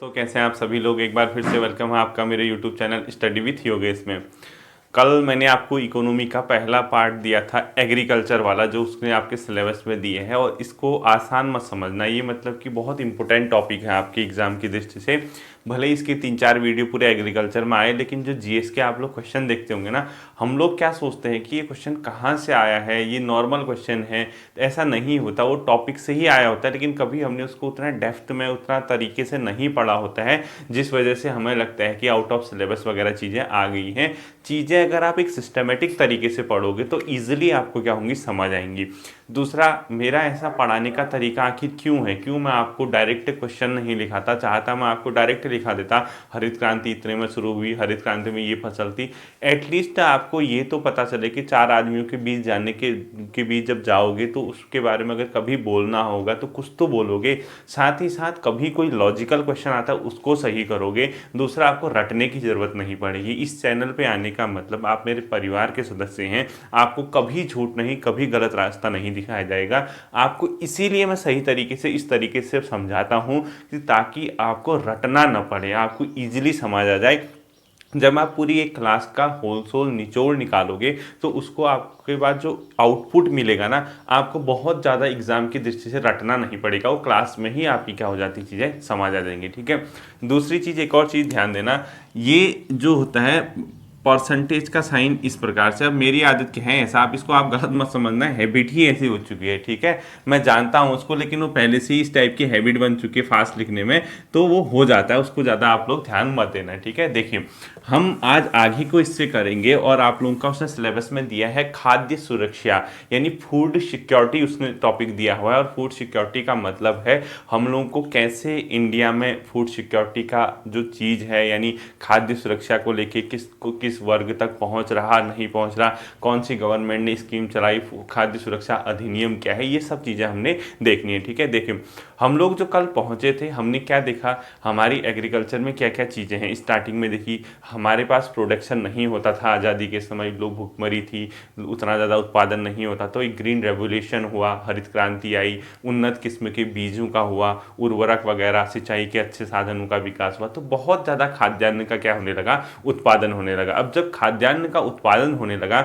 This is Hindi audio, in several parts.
तो कैसे हैं आप सभी लोग। एक बार फिर से वेलकम है आपका मेरे YouTube channel study with Yogesh में। कल मैंने आपको इकोनॉमी का पहला पार्ट दिया था एग्रीकल्चर वाला, जो उसने आपके सिलेबस में दिए है, और इसको आसान मत समझना। ये मतलब कि बहुत इंपॉर्टेंट टॉपिक है आपके एग्जाम की दृष्टि से। भले ही इसके 3-4 वीडियो पूरे एग्रीकल्चर में आए, लेकिन जो जीएस के आप लोग क्वेश्चन देखते होंगे ना, हम लोग क्या सोचते हैं कि ये क्वेश्चन कहाँ से आया है, ये नॉर्मल क्वेश्चन है। तो ऐसा नहीं होता, वो टॉपिक से ही आया होता है, लेकिन कभी हमने उसको उतना डेप्थ में उतना तरीके से नहीं पढ़ा होता है, जिस वजह से हमें लगता है कि आउट ऑफ सिलेबस वगैरह चीज़ें आ गई हैं। चीज़ें अगर आप एक सिस्टमेटिक तरीके से पढ़ोगे तो ईजिली आपको क्या होंगी, समझ आएंगी। दूसरा, मेरा ऐसा पढ़ाने का तरीका आखिर क्यों है, क्यों मैं आपको डायरेक्ट क्वेश्चन नहीं लिखाता। चाहता मैं आपको डायरेक्ट लिखा देता, हरित क्रांति इतने में शुरू हुई, हरित क्रांति में ये फसल थी। एटलीस्ट आपको ये तो पता चले कि 4 आदमियों के बीच जानने के बीच जब जाओगे तो उसके बारे में अगर कभी बोलना होगा तो कुछ तो बोलोगे। साथ ही साथ कभी कोई लॉजिकल क्वेश्चन आता है उसको सही करोगे। दूसरा, आपको रटने की ज़रूरत नहीं पड़ेगी। इस चैनल पे आने का मतलब आप मेरे परिवार के सदस्य हैं। आपको कभी झूठ नहीं, कभी गलत रास्ता नहीं दिखाया जाएगा। आपको इसीलिए मैं सही तरीके से इस तरीके से समझाता हूँ कि ताकि आपको रटना न पड़े, आपको ईजिली समझ आ जाए। जब आप पूरी एक क्लास का होल निचोड़ निकालोगे तो उसको आपके बाद जो आउटपुट मिलेगा ना, आपको बहुत ज़्यादा एग्जाम की दृष्टि से रटना नहीं पड़ेगा। वो क्लास में ही आपकी क्या हो जाती चीज़ें समझ आ जाएंगी। ठीक है। दूसरी चीज़, एक और चीज़ ध्यान देना, ये जो होता है परसेंटेज का साइन इस प्रकार से। अब मेरी आदत क्या है ऐसा, आप इसको आप गलत मत समझना, हैबिट ही ऐसी हो चुकी है। ठीक है, मैं जानता हूँ उसको, लेकिन वो पहले से ही इस टाइप की हैबिट बन चुकी है फास्ट लिखने में, तो वो हो जाता है। उसको ज़्यादा आप लोग ध्यान मत देना। ठीक है। देखिए, हम आज आगे को इससे करेंगे, और आप लोगों का उसने सिलेबस में दिया है खाद्य सुरक्षा, यानी फूड सिक्योरिटी उसने टॉपिक दिया हुआ है। और फूड सिक्योरिटी का मतलब है हम लोगों को कैसे इंडिया में फूड सिक्योरिटी का जो चीज़ है, यानी खाद्य सुरक्षा को लेके किस वर्ग तक पहुंच रहा, नहीं पहुंच रहा, कौन सी गवर्नमेंट ने स्कीम चलाई, खाद्य सुरक्षा अधिनियम क्या है, ये सब चीज़ें हमने देखनी है। ठीक है। देखिए, हम लोग जो कल पहुंचे थे, हमने क्या देखा, हमारी एग्रीकल्चर में क्या क्या चीज़ें हैं। स्टार्टिंग में देखी, हमारे पास प्रोडक्शन नहीं होता था आज़ादी के समय, लोग भुखमरी थी, उतना ज़्यादा उत्पादन नहीं होता, तो एक ग्रीन रेवोल्यूशन हुआ, हरित क्रांति आई, उन्नत किस्म के बीजों का हुआ, उर्वरक वगैरह, सिंचाई के अच्छे साधनों का विकास हुआ, तो बहुत ज़्यादा खाद्यान्न का क्या होने लगा, उत्पादन होने लगा। अब जब खाद्यान्न का उत्पादन होने लगा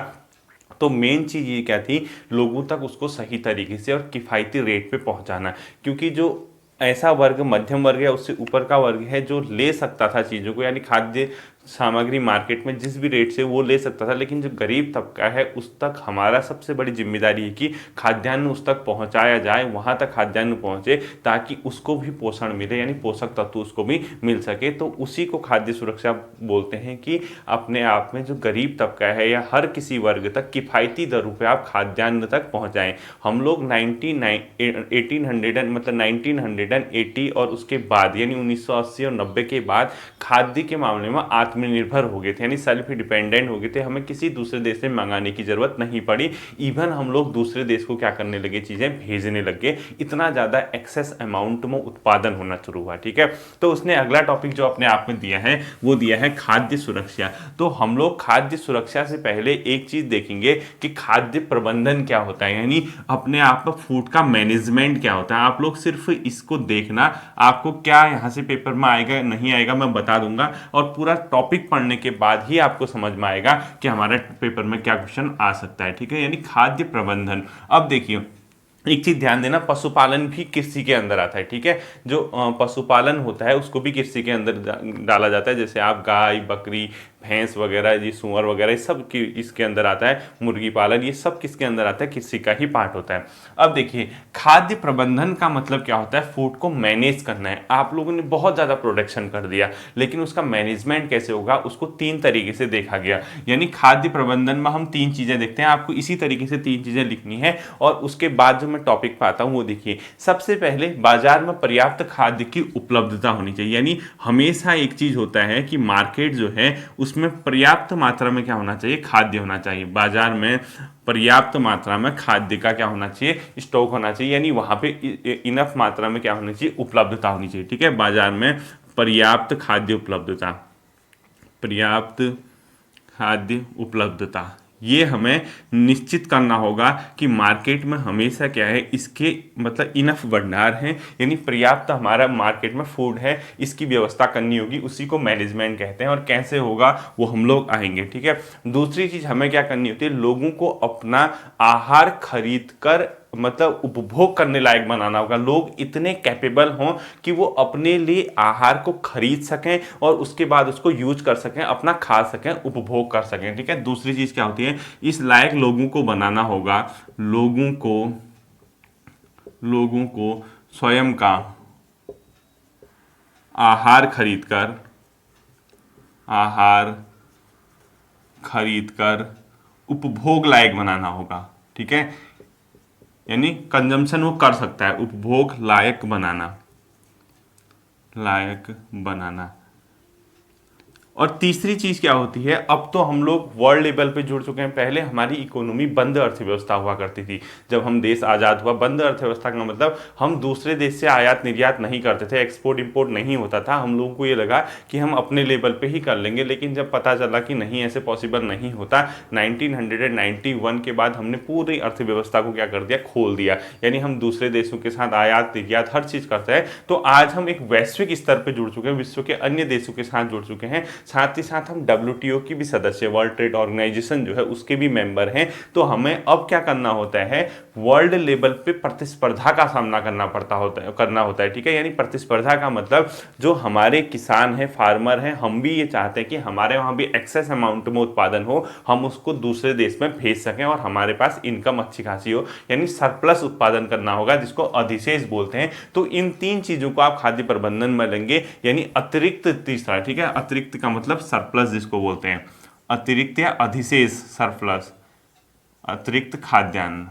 तो मेन चीज़ ये क्या थी, लोगों तक उसको सही तरीके से और किफ़ायती रेट पे पहुंचाना। क्योंकि जो ऐसा वर्ग, मध्यम वर्ग है, उससे ऊपर का वर्ग है, जो ले सकता था चीज़ों को, यानी खाद्य सामग्री मार्केट में जिस भी रेट से वो ले सकता था, लेकिन जो गरीब तबका है उस तक हमारा सबसे बड़ी जिम्मेदारी है कि खाद्यान्न उस तक पहुंचाया जाए, वहां तक खाद्यान्न पहुंचे, ताकि उसको भी पोषण मिले, यानी पोषक तत्व उसको भी मिल सके। तो उसी को खाद्य सुरक्षा बोलते हैं, कि अपने आप में जो गरीब तबका है या हर किसी वर्ग तक किफ़ायती दरों पर आप खाद्यान्न तक पहुँचाएँ। हम लोग 1980 और उसके बाद, यानी 1980 और 90 के बाद खाद्य के मामले में आत्मनिर्भर हो गए थे, यानी सेल्फ डिपेंडेंट हो गए थे। हमें किसी दूसरे देश से मंगाने की जरूरत नहीं पड़ी। इवन हम लोग दूसरे देश को क्या करने लगे, चीज़ें भेजने लगे। इतना ज़्यादा एक्सेस अमाउंट में उत्पादन होना शुरू हुआ। ठीक है। तो उसने अगला टॉपिक जो अपने आप में दिया है वो दिया है खाद्य सुरक्षा। तो हम लोग खाद्य सुरक्षा से पहले एक चीज़ देखेंगे कि खाद्य प्रबंधन क्या होता है, यानी अपने आप में फूड का मैनेजमेंट क्या होता है। आप लोग सिर्फ इसको देखना, आपको क्या यहाँ से पेपर में आएगा नहीं आएगा मैं बता दूंगा, और पूरा टॉपिक पढ़ने के बाद ही आपको समझ में आएगा कि हमारे पेपर में क्या क्वेश्चन आ सकता है। ठीक है, यानी खाद्य प्रबंधन। अब देखिए, एक चीज ध्यान देना, पशुपालन भी कृषि के अंदर आता है। ठीक है, जो पशुपालन होता है उसको भी कृषि के अंदर डाला जाता है। जैसे आप गाय, बकरी, भैंस वगैरह, ये सुअर वगैरह, ये सब की इसके अंदर आता है। मुर्गी पालन, ये सब किसके अंदर आता है, कृषि का ही पार्ट होता है। अब देखिए, खाद्य प्रबंधन का मतलब क्या होता है, फूड को मैनेज करना है। आप लोगों ने बहुत ज़्यादा प्रोडक्शन कर दिया, लेकिन उसका मैनेजमेंट कैसे होगा, उसको 3 तरीके से देखा गया। यानी खाद्य प्रबंधन में हम 3 चीज़ें देखते हैं, आपको इसी तरीके से 3 चीज़ें लिखनी है। और उसके बाद जो मैं टॉपिक पे आता हूँ वो देखिए, सबसे पहले बाजार में पर्याप्त खाद्य की उपलब्धता होनी चाहिए। यानी हमेशा एक चीज़ होता है कि मार्केट जो है उसमें पर्याप्त मात्रा में क्या होना चाहिए, खाद्य होना चाहिए। बाजार में पर्याप्त मात्रा में खाद्य का क्या होना चाहिए, स्टॉक होना चाहिए, यानी वहाँ पे इनफ मात्रा में क्या होनी चाहिए, उपलब्धता होनी चाहिए। ठीक है, बाजार में पर्याप्त खाद्य उपलब्धता, पर्याप्त खाद्य उपलब्धता, ये हमें निश्चित करना होगा कि मार्केट में हमेशा क्या है, इसके मतलब इनफ भंडार है, यानी पर्याप्त हमारा मार्केट में फूड है, इसकी व्यवस्था करनी होगी। उसी को मैनेजमेंट कहते हैं और कैसे होगा वो हम लोग आएंगे, ठीक है। दूसरी चीज हमें क्या करनी होती है, लोगों को अपना आहार खरीद कर मतलब उपभोग करने लायक बनाना होगा। लोग इतने कैपेबल हों कि वो अपने लिए आहार को खरीद सकें और उसके बाद उसको यूज कर सकें, अपना खा सकें, उपभोग कर सकें, ठीक है। दूसरी चीज क्या होती है, इस लायक लोगों को बनाना होगा। लोगों को स्वयं का आहार खरीदकर उपभोग लायक बनाना होगा, ठीक है। यानी कंजम्पशन वो कर सकता है, उपभोग लायक बनाना। और तीसरी चीज क्या होती है, अब तो हम लोग वर्ल्ड लेवल पे जुड़ चुके हैं। पहले हमारी इकोनॉमी बंद अर्थव्यवस्था हुआ करती थी। जब हम देश आज़ाद हुआ, बंद अर्थव्यवस्था का मतलब हम दूसरे देश से आयात निर्यात नहीं करते थे, एक्सपोर्ट इंपोर्ट नहीं होता था। हम लोगों को ये लगा कि हम अपने लेवल पे ही कर लेंगे, लेकिन जब पता चला कि नहीं, ऐसे पॉसिबल नहीं होता, 1991 के बाद हमने पूरी अर्थव्यवस्था को क्या कर दिया, खोल दिया। यानी हम दूसरे देशों के साथ आयात निर्यात हर चीज़ करते हैं। तो आज हम एक वैश्विक स्तर पर जुड़ चुके हैं, विश्व के अन्य देशों के साथ जुड़ चुके हैं। साथ ही साथ हम WTO की भी सदस्य, वर्ल्ड ट्रेड ऑर्गेनाइजेशन जो है उसके भी मेंबर हैं। तो हमें अब क्या करना होता है, वर्ल्ड लेवल पे प्रतिस्पर्धा का सामना करना होता है, ठीक है। यानी प्रतिस्पर्धा का मतलब जो हमारे किसान हैं, फार्मर हैं, हम भी ये चाहते हैं कि हमारे वहाँ भी एक्सेस अमाउंट में उत्पादन हो, हम उसको दूसरे देश में भेज सकें और हमारे पास इनकम अच्छी खासी हो, यानी सरप्लस उत्पादन करना होगा, जिसको अधिशेष बोलते हैं। तो इन तीन चीजों को आप खाद्य प्रबंधन में लेंगे, यानी अतिरिक्त, तीसरा, ठीक है, अतिरिक्त का मतलब सरप्लस जिसको बोलते हैं, अतिरिक्त या अधिशेष, सरप्लस, अतिरिक्त खाद्यान्न।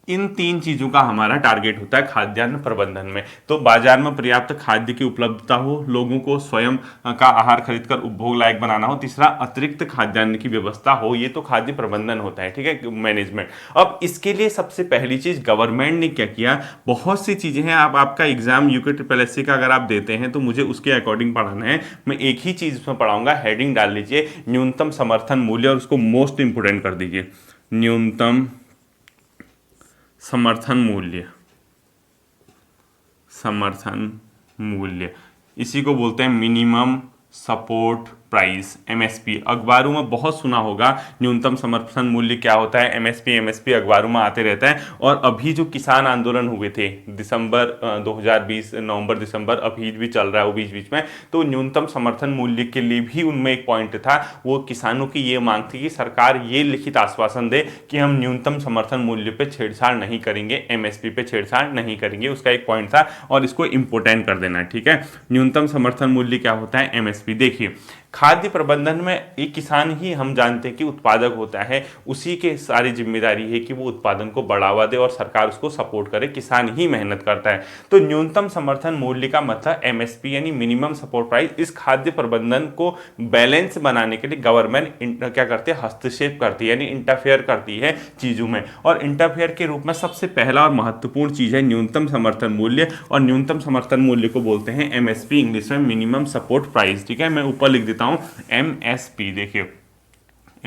इन तीन चीजों का हमारा टारगेट होता है खाद्यान्न प्रबंधन में। तो बाजार में पर्याप्त खाद्य की उपलब्धता हो, लोगों को स्वयं का आहार खरीदकर उपभोग लायक बनाना हो, तीसरा अतिरिक्त खाद्यान्न की व्यवस्था हो। ये तो खाद्य प्रबंधन होता है, ठीक है, मैनेजमेंट। अब इसके लिए सबसे पहली चीज गवर्नमेंट ने क्या किया, बहुत सी चीजें हैं। आपका एग्जाम UKSSC का अगर आप देते हैं तो मुझे उसके अकॉर्डिंग पढ़ाना है। मैं एक ही चीज उसमें पढ़ाऊंगा, हेडिंग डाल लीजिए न्यूनतम समर्थन मूल्य, और उसको मोस्ट इंपोर्टेंट कर दीजिए, न्यूनतम समर्थन मूल्य, इसी को बोलते हैं मिनिमम सपोर्ट प्राइस, MSP। अखबारों में बहुत सुना होगा न्यूनतम समर्थन मूल्य क्या होता है, MSP अखबारों में आते रहता है। और अभी जो किसान आंदोलन हुए थे दिसंबर 2020, नवंबर दिसंबर, अभी भी चल रहा है वो बीच बीच में, तो न्यूनतम समर्थन मूल्य के लिए भी उनमें एक पॉइंट था। वो किसानों की ये मांग थी कि सरकार ये लिखित आश्वासन दे कि हम न्यूनतम समर्थन मूल्य पे छेड़छाड़ नहीं करेंगे, MSP पे छेड़छाड़ नहीं करेंगे। उसका एक पॉइंट था और इसको इंपोर्टेंट कर देना, ठीक है। न्यूनतम समर्थन मूल्य क्या होता है, MSP। देखिए, खाद्य प्रबंधन में एक किसान ही हम जानते हैं कि उत्पादक होता है, उसी के सारी जिम्मेदारी है कि वो उत्पादन को बढ़ावा दे और सरकार उसको सपोर्ट करे, किसान ही मेहनत करता है। तो न्यूनतम समर्थन मूल्य का मतलब MSP यानी मिनिमम सपोर्ट प्राइस। इस खाद्य प्रबंधन को बैलेंस बनाने के लिए गवर्नमेंट क्या करती है, हस्तक्षेप करती है, यानी इंटरफेयर करती है चीजों में। और इंटरफेयर के रूप में सबसे पहला और महत्वपूर्ण चीज है न्यूनतम समर्थन मूल्य, और न्यूनतम समर्थन मूल्य को बोलते हैं MSP, इंग्लिश में मिनिमम सपोर्ट प्राइस, ठीक है। मैं ऊपर लिख देता हूं MSP। देखिए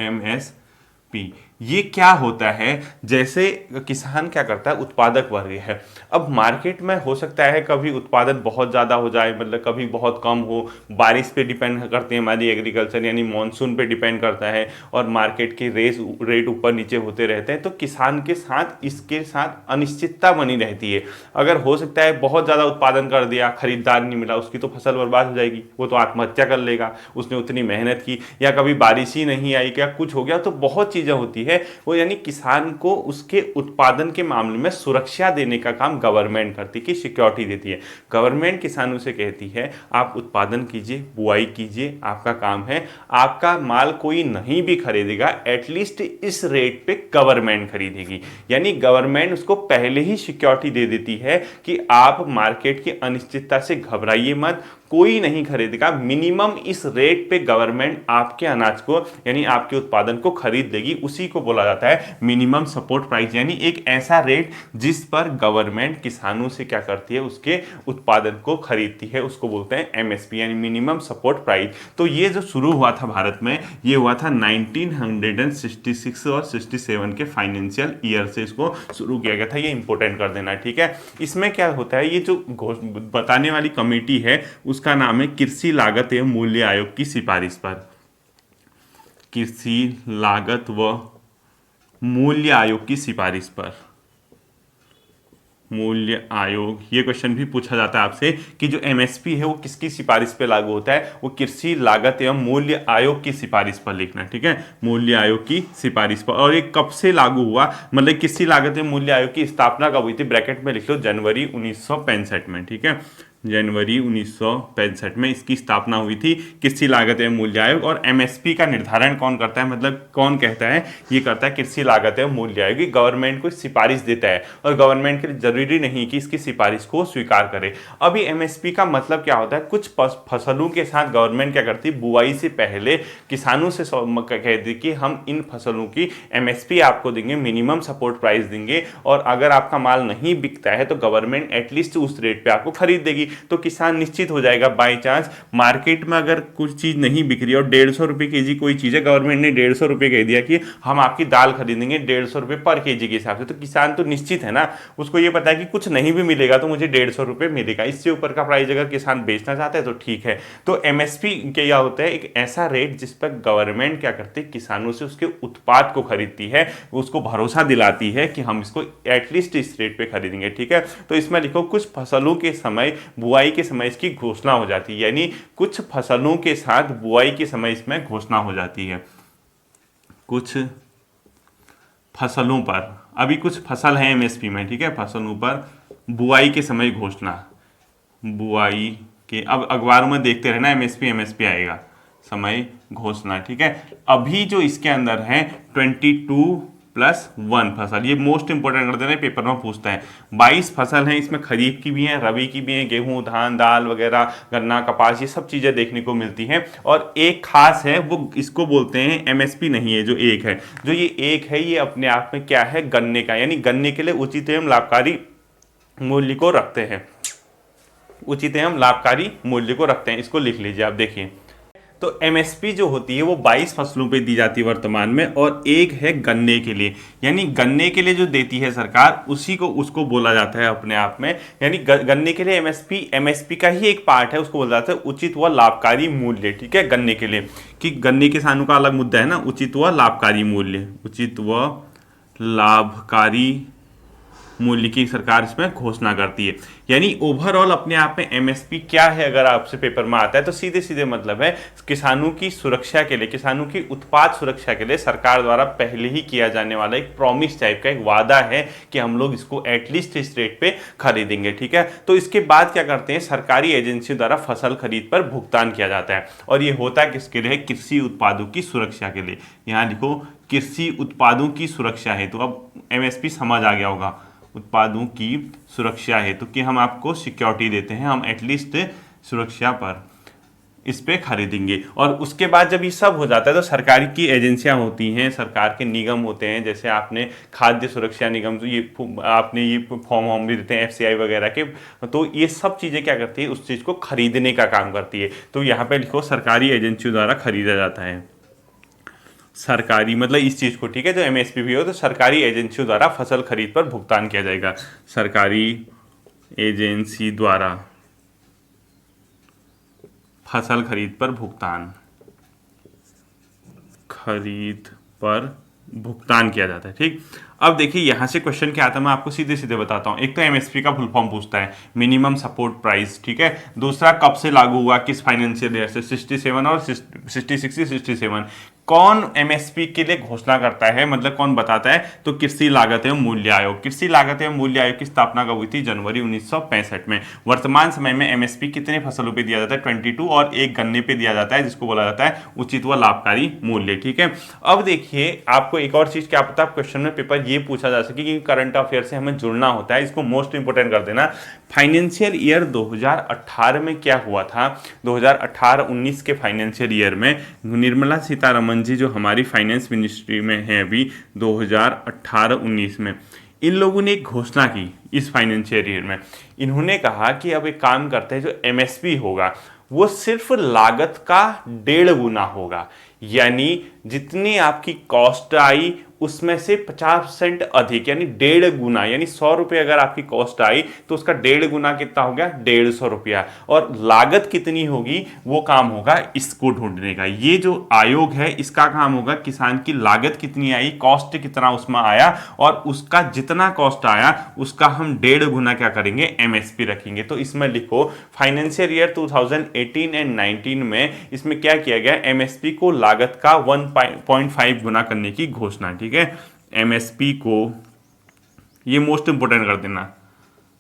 MSP ये क्या होता है, जैसे किसान क्या करता है, उत्पादक वर्ग है। अब मार्केट में हो सकता है कभी उत्पादन बहुत ज़्यादा हो जाए, मतलब कभी बहुत कम हो, बारिश पे डिपेंड करती है हमारी एग्रीकल्चर, यानी मानसून पे डिपेंड करता है, और मार्केट के रेट ऊपर नीचे होते रहते हैं। तो किसान के साथ इसके साथ अनिश्चितता बनी रहती है। अगर हो सकता है बहुत ज़्यादा उत्पादन कर दिया, खरीदार नहीं मिला, उसकी तो फसल बर्बाद हो जाएगी, वो तो आत्महत्या कर लेगा, उसने उतनी मेहनत की। या कभी बारिश ही नहीं आई, क्या कुछ हो गया, तो बहुत चीज़ें होती है वो, यानी किसान को उसके उत्पादन के मामले में सुरक्षा देने का काम गवर्नमेंट करती है, कि सिक्योरिटी देती है। गवर्नमेंट किसानों से कहती है आप उत्पादन कीजिए, बुआई कीजिए, आपका काम है, आपका माल कोई नहीं भी खरीदेगा, एटलीस्ट इस रेट पे गवर्नमेंट खरीदेगी। यानी गवर्नमेंट उसको पहले ही सिक्योरिटी दे देती है कि आप मार्केट की अनिश्चितता से घबराइए मत, कोई नहीं खरीदेगा, मिनिमम इस रेट पे गवर्नमेंट आपके अनाज को, यानी आपके उत्पादन को खरीद लेगी। उसी को बोला जाता है मिनिमम सपोर्ट प्राइस, यानी एक ऐसा रेट जिस पर गवर्नमेंट किसानों से क्या करती है, उसके उत्पादन को खरीदती है, उसको बोलते हैं एमएसपी यानी मिनिमम सपोर्ट प्राइस। तो ये जो शुरू हुआ था भारत में, ये हुआ था 1966 और 67 के फाइनेंशियल ईयर से इसको शुरू किया गया था। ये इंपॉर्टेंट कर देना, ठीक है। इसमें क्या होता है, ये जो बताने वाली कमेटी है उसका नाम है कृषि लागत एवं मूल्य आयोग की सिफारिश पर, कृषि लागत व मूल्य आयोग की सिफारिश पर, मूल्य आयोग। ये क्वेश्चन भी पूछा जाता है आपसे कि जो एमएसपी है वो किसकी सिफारिश पे लागू होता है, वो कृषि लागत एवं मूल्य आयोग की सिफारिश पर लिखना, ठीक है, मूल्य आयोग की सिफारिश पर। और ये कब से लागू हुआ, मतलब कृषि लागत एवं मूल्य आयोग की स्थापना कब हुई थी, ब्रैकेट में लिख लो जनवरी 1965 में, ठीक है, जनवरी 1965 में इसकी स्थापना हुई थी कृषि लागत एवं मूल्य आयोग। और एमएसपी का निर्धारण कौन करता है, मतलब कौन कहता है, ये करता है कृषि लागत एवं मूल्य आयोग। गवर्नमेंट को सिफारिश देता है और गवर्नमेंट के लिए जरूरी नहीं कि इसकी सिफारिश को स्वीकार करे। अभी एमएसपी का मतलब क्या होता है, कुछ फसलों के साथ गवर्नमेंट क्या करती है, बुआई से पहले किसानों से कहती कि हम इन फसलों की एमएसपी आपको देंगे, मिनिमम सपोर्ट प्राइस देंगे, और अगर आपका माल नहीं बिकता है तो गवर्नमेंट एटलीस्ट उस रेट पे आपको खरीद देगी। तो किसान निश्चित हो जाएगा, बाई चांस मार्केट में अगर कुछ चीज नहीं बिक रही और 150 रुपए केजी कोई चीज है, गवर्नमेंट ने 150 रुपए कह दिया कि हम आपकी दाल खरीदेंगे 150 रुपए पर केजी के हिसाब से, तो किसान तो निश्चित है ना, उसको ये पता है कि कुछ नहीं भी मिलेगा तो मुझे 150 रुपए मिलेगा। इससे ऊपर का प्राइस अगर किसान बेचना चाहता है तो ठीक है। तो एमएसपी क्या होता है, एक ऐसा रेट जिस पर गवर्नमेंट क्या करती है, किसानों से उसके उत्पाद को खरीदती है, उसको भरोसा दिलाती है कि हम इसको एटलीस्ट इस रेट पे खरीदेंगे, ठीक है। तो इसमें लिखो कुछ फसलों के समय, बुआई के समय इसकी घोषणा हो जाती है, यानी कुछ फसलों के साथ बुआई के समय इसमें घोषणा हो जाती है। कुछ फसलों पर, अभी कुछ फसल है एमएसपी में, ठीक है, फसलों पर बुआई के समय घोषणा, बुआई के, अब अखबारों में देखते रहना एमएसपी एमएसपी आएगा, समय घोषणा, ठीक है। अभी जो इसके अंदर है 22+1 फसल, ये मोस्ट इंपोर्टेंट कर देना, पेपर में पूछता है। 22 फसल हैं, इसमें खरीफ की भी हैं, रबी की भी हैं, गेहूं, धान, दाल वगैरह, गन्ना, कपास, ये सब चीज़ें देखने को मिलती हैं। और एक खास है, वो इसको बोलते हैं एमएसपी नहीं है, जो एक है, जो ये एक है, ये अपने आप में क्या है, गन्ने का, यानी गन्ने के लिए उचित एवं लाभकारी मूल्य को रखते हैं, उचित एवं लाभकारी मूल्य को रखते हैं। इसको लिख लीजिए आप, देखिए। तो एमएसपी जो होती है वो 22 फसलों पे दी जाती है वर्तमान में, और एक है गन्ने के लिए, यानी गन्ने के लिए जो देती है सरकार, उसी को, उसको बोला जाता है अपने आप में, यानी गन्ने के लिए एमएसपी का ही एक पार्ट है, उसको बोला जाता है उचित व लाभकारी मूल्य, ठीक है। गन्ने के लिए, कि गन्ने किसानों का अलग मुद्दा है ना, उचित व लाभकारी मूल्य, उचित व लाभकारी मूल्य की सरकार इसमें घोषणा करती है। यानी ओवरऑल अपने आप में एमएसपी क्या है, अगर आपसे पेपर में आता है तो सीधे सीधे मतलब है किसानों की सुरक्षा के लिए, किसानों की उत्पाद सुरक्षा के लिए सरकार द्वारा पहले ही किया जाने वाला एक प्रॉमिस टाइप का एक वादा है कि हम लोग इसको एटलीस्ट इस रेट पे खरीदेंगे, ठीक है। तो इसके बाद क्या करते हैं, सरकारी एजेंसी द्वारा फसल खरीद पर भुगतान किया जाता है, और ये होता है किसके लिए, कृषि उत्पादों की सुरक्षा के लिए। यहाँ लिखो कृषि उत्पादों की सुरक्षा है, तो अब एमएसपी समझ आ गया होगा, उत्पादों की सुरक्षा है, तो कि हम आपको सिक्योरिटी देते हैं, हम एटलीस्ट सुरक्षा पर इस पे खरीदेंगे। और उसके बाद जब ये सब हो जाता है तो सरकारी की एजेंसियां होती हैं, सरकार के निगम होते हैं, जैसे आपने खाद्य सुरक्षा निगम, तो ये आपने ये फॉर्म भी देते हैं एफसीआई वगैरह के, तो ये सब चीज़ें क्या करती है, उस चीज़ को खरीदने का काम करती है। तो यहाँ पे लिखो सरकारी एजेंसियों द्वारा खरीदा जाता है, सरकारी मतलब इस चीज़ को, ठीक है, जो एमएसपी भी हो तो सरकारी एजेंसियों द्वारा फसल खरीद पर भुगतान किया जाएगा, सरकारी एजेंसी द्वारा फसल खरीद पर भुगतान किया जाता है, ठीक। अब देखिए यहाँ से क्वेश्चन क्या आता है, मैं आपको सीधे सीधे बताता हूँ। एक तो एमएसपी का फुल फॉर्म पूछता है, मिनिमम सपोर्ट प्राइस, ठीक है। दूसरा कब से लागू हुआ, किस फाइनेंशियल ईयर से, 67 और 66 67। कौन एमएसपी के लिए घोषणा करता है, मतलब कौन बताता है, तो कृषि लागत एवं मूल्य आयोग। कृषि लागत एवं मूल्य आयोग की स्थापना कब हुई थी, जनवरी 1965 में। वर्तमान समय में एमएसपी कितने फसलों पे दिया जाता है, 22, और एक गन्ने पे दिया जाता है, जिसको बोला जाता है उचित व लाभकारी मूल्य, ठीक है। अब देखिए आपको एक और चीज क्या पता, क्वेश्चन में पेपर ये पूछा जा सके, कि करंट अफेयर से हमें जुड़ना होता है, इसको मोस्ट इंपोर्टेंट कर देना। फाइनेंशियल ईयर 2018 में क्या हुआ था? 2018-19 के फाइनेंशियल ईयर में निर्मला सीतारमन जी, जो हमारी फाइनेंस मिनिस्ट्री में है अभी 2018-19 में, इन लोगों ने एक घोषणा की इस फाइनेंशियल ईयर में। इन्होंने कहा कि अब एक काम करते हैं, जो एमएसपी होगा वो सिर्फ लागत का 1.5 गुना होगा, यानी जितनी आपकी कॉस्ट आई उसमें से 50% अधिक, यानी 1.5 गुना, यानी 100 रुपये अगर आपकी कॉस्ट आई तो उसका 1.5 गुना कितना हो गया? 150 रुपया। और लागत कितनी होगी वो काम होगा इसको ढूंढने का। ये जो आयोग है इसका काम होगा किसान की लागत कितनी आई, कॉस्ट कितना उसमें आया, और उसका जितना कॉस्ट आया उसका हम 1.5 गुना क्या करेंगे? एमएसपी रखेंगे। तो इसमें लिखो फाइनेंशियल ईयर 2018 एंड 19 में इसमें क्या किया गया? एमएसपी को लागत का 1.5 गुना करने की घोषणा। ठीक है, एमएसपी को, ये मोस्ट इंपोर्टेंट कर देना,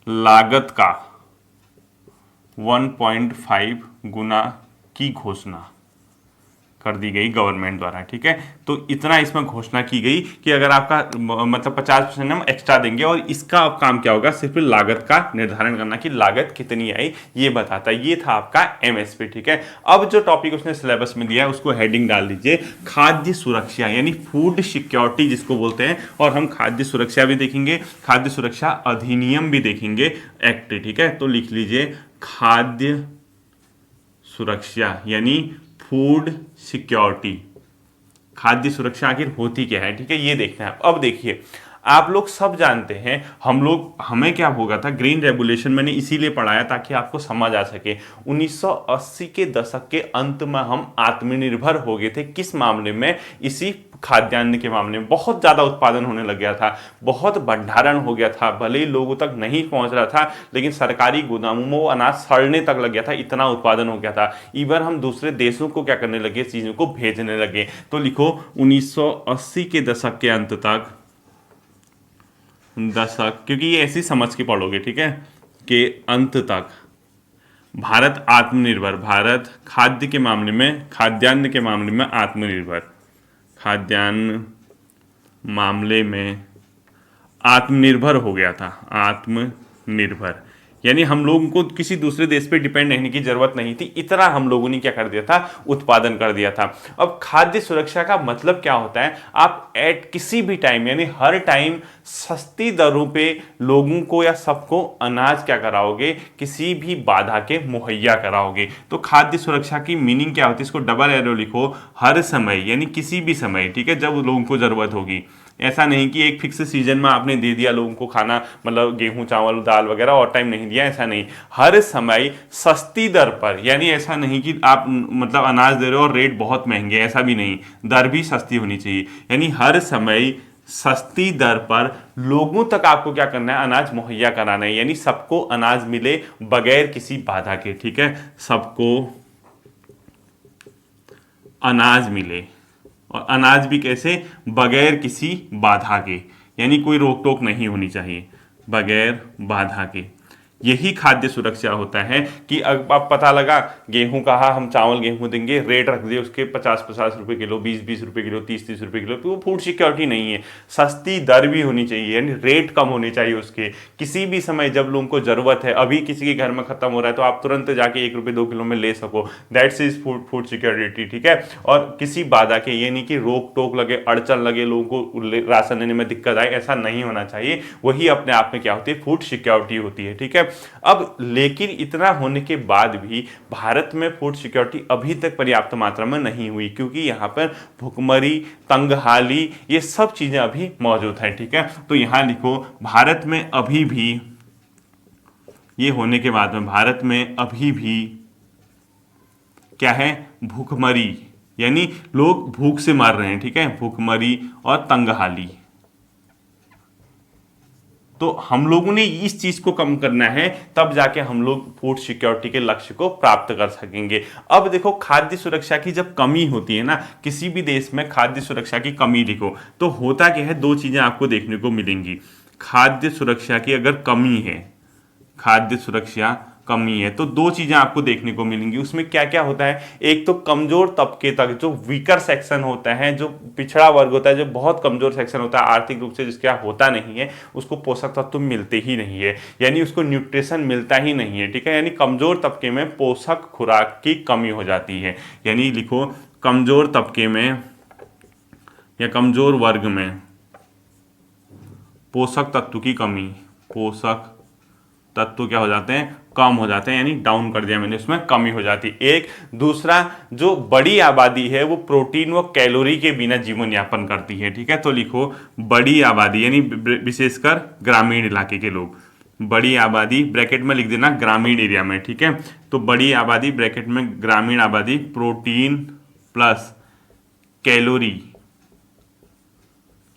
लागत का 1.5 गुना की घोषणा कर दी गई गवर्नमेंट द्वारा। ठीक है, तो इतना इसमें घोषणा की गई कि अगर आपका मतलब 50% हम एक्स्ट्रा देंगे, और इसका अब काम क्या होगा? सिर्फ लागत का निर्धारण करना कि लागत कितनी आई ये बताता है। ये था आपका एमएसपी। ठीक है, अब जो टॉपिक उसने सिलेबस में दिया है उसको हेडिंग डाल दीजिए खाद्य सुरक्षा, यानी फूड सिक्योरिटी जिसको बोलते हैं, और हम खाद्य सुरक्षा भी देखेंगे, खाद्य सुरक्षा अधिनियम भी देखेंगे, एक्ट। ठीक है, तो लिख लीजिए खाद्य सुरक्षा यानी फूड सिक्योरिटी। खाद्य सुरक्षा आखिर होती क्या है? ठीक है, ये देखना है। अब देखिए, आप लोग सब जानते हैं, हमें क्या होगा था, ग्रीन रेवोल्यूशन मैंने इसीलिए पढ़ाया ताकि आपको समझ आ सके। 1980 के दशक के अंत में हम आत्मनिर्भर हो गए थे। किस मामले में? इसी खाद्यान्न के मामले में बहुत ज़्यादा उत्पादन होने लग गया था, बहुत भंडारण हो गया था, भले ही लोगों तक नहीं पहुंच रहा था, लेकिन सरकारी गोदामों में वो अनाज सड़ने तक लग गया था, इतना उत्पादन हो गया था। इवन हम दूसरे देशों को क्या करने लगे? चीज़ों को भेजने लगे। तो लिखो 1980 के दशक के अंत तक, क्योंकि ये ऐसी समझ के पढ़ोगे, ठीक है, के अंत तक भारत आत्मनिर्भर, भारत खाद्य के मामले में, खाद्यान्न के मामले में आत्मनिर्भर, खाद्यान्न मामले में आत्मनिर्भर हो गया था। आत्मनिर्भर यानी हम लोगों को किसी दूसरे देश पे डिपेंड रहने की जरूरत नहीं थी, इतना हम लोगों ने क्या कर दिया था? उत्पादन कर दिया था। अब खाद्य सुरक्षा का मतलब क्या होता है? आप एट किसी भी टाइम, यानी हर टाइम सस्ती दरों पे लोगों को या सबको अनाज क्या कराओगे? किसी भी बाधा के मुहैया कराओगे। तो खाद्य सुरक्षा की मीनिंग क्या होती है? इसको डबल एरो लिखो, हर समय यानी किसी भी समय, ठीक है, जब लोगों को जरूरत होगी। ऐसा नहीं कि एक फिक्स सीजन में आपने दे दिया लोगों को खाना, मतलब गेहूं चावल दाल वगैरह, और टाइम नहीं दिया, ऐसा नहीं। हर समय सस्ती दर पर, यानी ऐसा नहीं कि आप मतलब अनाज दे रहे हो और रेट बहुत महंगे, ऐसा भी नहीं, दर भी सस्ती होनी चाहिए। यानी हर समय सस्ती दर पर लोगों तक आपको क्या करना है? अनाज मुहैया कराना है, यानी सबको अनाज मिले बगैर किसी बाधा के। ठीक है, सबको अनाज मिले, और अनाज भी कैसे? बगैर किसी बाधा के, यानी कोई रोक टोक नहीं होनी चाहिए, बगैर बाधा के। यही खाद्य सुरक्षा होता है कि अब पता लगा गेहूं कहा हम चावल गेहूं देंगे, रेट रख दिए उसके 50-50 रुपए किलो, 20-20 रुपए किलो, 30-30 रुपए किलो, तो वो फूड सिक्योरिटी नहीं है। सस्ती दर भी होनी चाहिए, यानी रेट कम होने चाहिए उसके। किसी भी समय जब लोगों को जरूरत है, अभी किसी के घर में खत्म हो रहा है तो आप तुरंत जाके 1 रुपये 2 किलो में ले सको, दैट्स इज फूड सिक्योरिटी। ठीक है, और किसी बाधा के, ये नहीं कि रोक टोक लगे, अड़चन लगे, लोगों को राशन लेने में दिक्कत आए, ऐसा नहीं होना चाहिए। वही अपने आप में क्या होती है? फूड सिक्योरिटी होती है। ठीक है, अब लेकिन इतना होने के बाद भी भारत में फूड सिक्योरिटी अभी तक पर्याप्त मात्रा में नहीं हुई, क्योंकि यहाँ पर भुखमरी, तंगहाली, ये सब चीजें अभी मौजूद हैं। ठीक है, तो यहां लिखो भारत में अभी भी, ये होने के बाद में भारत में अभी भी क्या है? भुखमरी, यानी लोग भूख से मर रहे हैं। ठीक है, भुखमरी और तंगहाली। तो हम लोगों ने इस चीज को कम करना है, तब जाके हम लोग फूड सिक्योरिटी के लक्ष्य को प्राप्त कर सकेंगे। अब देखो, खाद्य सुरक्षा की जब कमी होती है ना, किसी भी देश में खाद्य सुरक्षा की कमी देखो तो होता क्या है? 2 चीजें आपको देखने को मिलेंगी। खाद्य सुरक्षा की अगर कमी है, खाद्य सुरक्षा कमी है। तो दो चीजें आपको देखने को मिलेंगी। उसमें क्या क्या होता है, एक तो कमजोर तबके तक, जो वीकर सेक्शन होता है, जो पिछड़ा वर्ग होता है, जो बहुत कमजोर सेक्शन होता है आर्थिक रूप से, जिसका होता नहीं है, उसको पोषक तत्व मिलते ही नहीं है, यानी उसको न्यूट्रिशन मिलता ही नहीं है। ठीक है, यानी कमजोर तबके में पोषक खुराक की कमी हो जाती है। यानी लिखो, कमजोर तबके में या कमजोर वर्ग में पोषक तत्व की कमी, पोषक तत्व क्या हो जाते हैं, कम हो जाते हैं, यानी डाउन कर दिया मैंने, उसमें कमी हो जाती है। एक दूसरा, जो बड़ी आबादी है वो प्रोटीन व कैलोरी के बिना जीवन यापन करती है। ठीक है, तो लिखो बड़ी आबादी, यानी विशेषकर ग्रामीण इलाके के लोग, बड़ी आबादी ब्रैकेट में लिख देना ग्रामीण एरिया में। ठीक है, तो बड़ी आबादी ब्रैकेट में ग्रामीण आबादी, प्रोटीन प्लस कैलोरी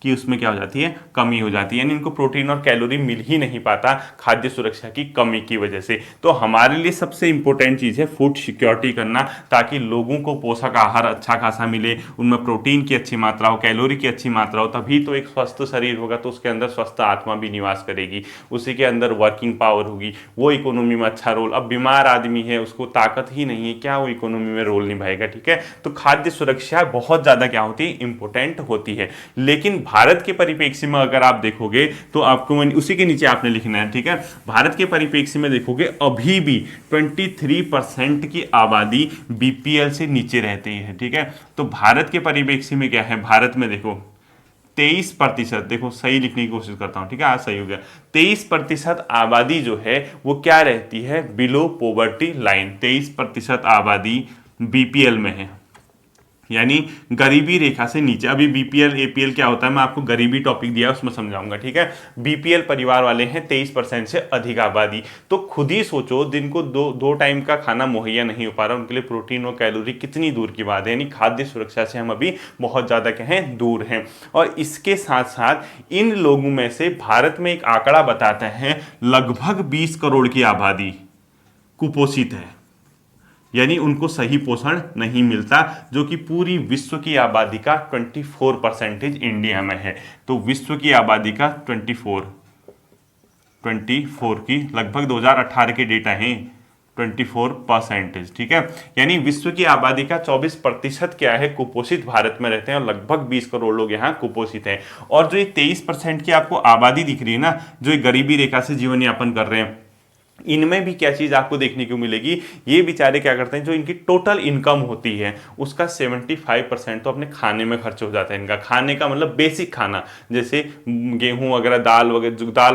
कि उसमें क्या हो जाती है, कमी हो जाती है, यानी इनको प्रोटीन और कैलोरी मिल ही नहीं पाता खाद्य सुरक्षा की कमी की वजह से। तो हमारे लिए सबसे इंपॉर्टेंट चीज़ है फूड सिक्योरिटी करना, ताकि लोगों को पोषक आहार अच्छा खासा मिले, उनमें प्रोटीन की अच्छी मात्रा हो, कैलोरी की अच्छी मात्रा हो, तभी तो एक स्वस्थ शरीर होगा, तो उसके अंदर स्वस्थ आत्मा भी निवास करेगी, उसी के अंदर वर्किंग पावर होगी, वो इकोनॉमी में अच्छा रोल। अब बीमार आदमी है, उसको ताकत ही नहीं है, क्या वो इकोनॉमी में रोल निभाएगा। ठीक है, तो खाद्य सुरक्षा बहुत ज़्यादा क्या होती है, इंपॉर्टेंट होती है। लेकिन भारत के परिप्रेक्ष्य में अगर आप देखोगे तो आपको उसी के नीचे आपने लिखना है। ठीक है, भारत के परिप्रेक्ष्य में देखोगे अभी भी 23% की आबादी बीपीएल से नीचे रहती है। ठीक है, तो भारत के परिप्रेक्ष्य में क्या है, भारत में देखो 23%, देखो सही लिखने की कोशिश करता हूं। ठीक है, आज सही हो गया। 23% आबादी जो है वो क्या रहती है, बिलो पॉवर्टी लाइन। 23% आबादी बीपीएल में है, यानी गरीबी रेखा से नीचे। अभी बीपीएल एपीएल क्या होता है, मैं आपको गरीबी टॉपिक दिया उसमें समझाऊंगा। ठीक है, बीपीएल परिवार वाले हैं 23% से अधिक आबादी। तो खुद ही सोचो, जिनको दो टाइम का खाना मुहैया नहीं हो पा रहा, उनके लिए प्रोटीन और कैलोरी कितनी दूर की बात है, यानी खाद्य सुरक्षा से हम अभी बहुत ज़्यादा कहें दूर हैं। और इसके साथ साथ इन लोगों में से भारत में एक आंकड़ा बताता है, लगभग 20 करोड़ की आबादी कुपोषित है, यानी उनको सही पोषण नहीं मिलता, जो कि पूरी विश्व की आबादी का 24% इंडिया में है। तो विश्व की आबादी का 24 की लगभग 2018 के डेटा हैं 24%। ठीक है, यानी विश्व की आबादी का 24% क्या है, कुपोषित भारत में रहते हैं, और लगभग 20 करोड़ लोग यहाँ कुपोषित हैं। और जो ये 23% की आपको आबादी दिख रही है ना, जो ये गरीबी रेखा से जीवन यापन कर रहे हैं, इनमें भी क्या चीज आपको देखने को मिलेगी, ये बेचारे क्या करते हैं, जो इनकी टोटल इनकम होती है उसका 75% तो अपने खाने में खर्च हो जाता है। इनका खाने का मतलब बेसिक खाना, जैसे गेहूं वगैरह, दाल